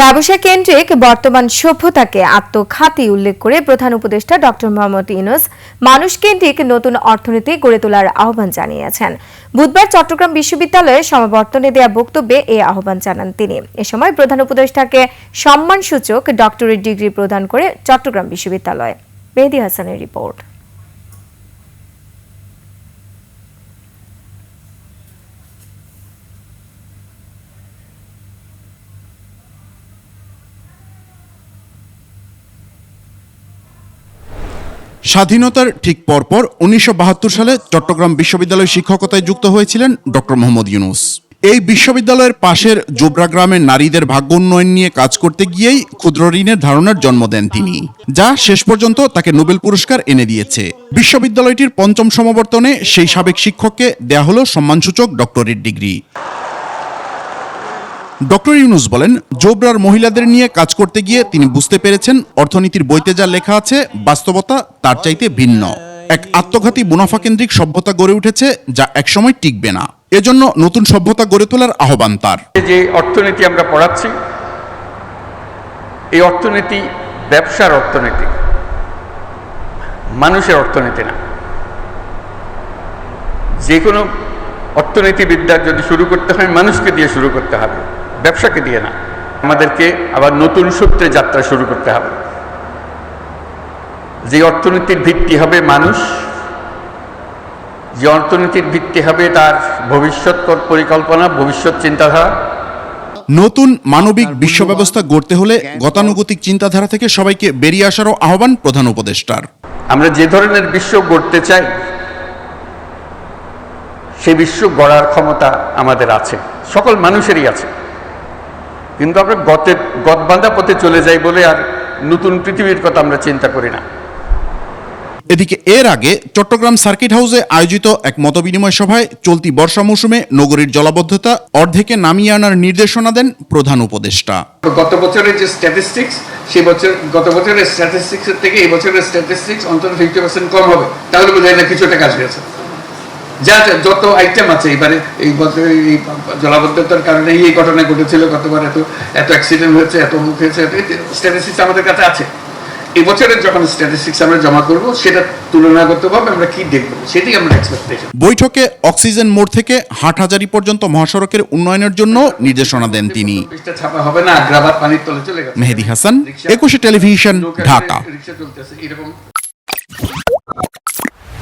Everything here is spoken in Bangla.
ব্যবসা কেন্দ্রিক বর্তমান সভ্যতাকে আত্মঘাতী উল্লেখ করে প্রধান উপদেষ্টা ডক্টর মোহাম্মদ ইউনূস মানুষ কেন্দ্রিক নতুন অর্থনীতি গড়ে তোলার আহ্বান জানিয়েছেন। বুধবার চট্টগ্রাম বিশ্ববিদ্যালয়ে সমাবর্তনে দেয়া বক্তব্যে এই আহ্বান জানান তিনি। এ সময় প্রধান উপদেষ্টাকে সম্মানসূচক ডক্টরেট ডিগ্রি প্রদান করে চট্টগ্রাম বিশ্ববিদ্যালয়। মেহেদী হাসানের রিপোর্ট। স্বাধীনতার ঠিক পরপর ১৯৭২ সালে চট্টগ্রাম বিশ্ববিদ্যালয় শিক্ষকতায় যুক্ত হয়েছিলেন ডক্টর মোহাম্মদ ইউনূস। এই বিশ্ববিদ্যালয়ের পাশের জোবরা গ্রামের নারীদের ভাগ্য উন্নয়ন নিয়ে কাজ করতে গিয়েই ক্ষুদ্র ঋণের ধারণার জন্ম দেন তিনি, যা শেষ পর্যন্ত তাকে নোবেল পুরস্কার এনে দিয়েছে। বিশ্ববিদ্যালয়টির পঞ্চম সমাবর্তনে সেই সাবেক শিক্ষককে দেয়া হলো সম্মানসূচক ডক্টরেট ডিগ্রি। ডক্টর ইউনূস বলেন, জোবরার মহিলাদের নিয়ে কাজ করতে গিয়ে তিনি বুঝতে পেরেছেন অর্থনীতির বইতে যা লেখা আছে বাস্তবতা তার চাইতে ভিন্ন। এক আত্মঘাতী মুনাফাকেন্দ্রিক সভ্যতা গড়ে উঠেছে যা একসময় টিকবে না। এজন্য নতুন সভ্যতা গড়ে তোলার আহ্বান তার। যে অর্থনীতি আমরা পড়াচ্ছি, এই অর্থনীতি ব্যবসার অর্থনীতি, মানুষের অর্থনীতি না। যে কোনো অর্থনীতিবিদ্যার যদি শুরু করতে হয় মানুষকে দিয়ে শুরু করতে হবে, ব্যবসাকে দিয়ে না। আমাদেরকে আবার নতুন সূত্রে যাত্রা শুরু করতে হবে। যে অর্থনীতির ভিত্তি হবে মানুষ, যে অর্থনীতির ভিত্তি হবে তার ভবিষ্যৎ পরিকল্পনা, ভবিষ্যৎ চিন্তাধারা। নতুন মানবিক বিশ্ব ব্যবস্থা গড়তে হলে গতানুগতিক চিন্তাধারা থেকে সবাইকে বেরিয়ে আসারও আহ্বান প্রধান উপদেষ্টার। আমরা যে ধরনের বিশ্ব গড়তে চাই সেই বিশ্ব গড়ার ক্ষমতা আমাদের আছে, সকল মানুষেরই আছে। কিন্তু আমরা গতবাঁধা পথে চলে যাই বলে আর নতুন পৃথিবীর কথা আমরা চিন্তা করি না। এদিকে এর আগে চট্টগ্রাম সার্কিট হাউসে আয়োজিত এক মতবিনিময় সভায় চলতি বর্ষা মৌসুমে নগরীর জলাবদ্ধতা অর্ধেকে নামিয়ে আনার নির্দেশনা দেন প্রধান উপদেষ্টা। গত বছরের যে স্ট্যাটিস্টিক্স, সেই বছর গত বছরের স্ট্যাটিস্টিক্সের থেকে এই বছরের স্ট্যাটিস্টিক্স অন্তত 50% কম হবে, তাহলে বোঝায় না কিছুটা কাজ হয়েছে। যা যত আইটেম আছে এবারে এই বছর এই জলাবদ্ধতার কারণে এই ঘটনা ঘটেছিল, গতবার এত অ্যাক্সিডেন্ট হয়েছে, এত মুখ হয়েছে, স্ট্যাটিস্টিক্স আমাদের কাছে আছে। এই বছরের যখন স্ট্যাটিস্টিক্স আমরা জমা করব সেটা তুলনাগতভাবে আমরা কি দেখব সেটাই আমরা এক্সপেকটেশন। বৈঠকে অক্সিজেন মোড় থেকে হাটহাজারী পর্যন্ত মহাসড়কের উন্নয়নের জন্য নির্দেশনা দেন তিনি। ছাপা হবে না, আগ্রাবাদ পানির তলে চলে গেছে। মেহেদী হাসান, 21 টেলিভিশন, ঢাকা।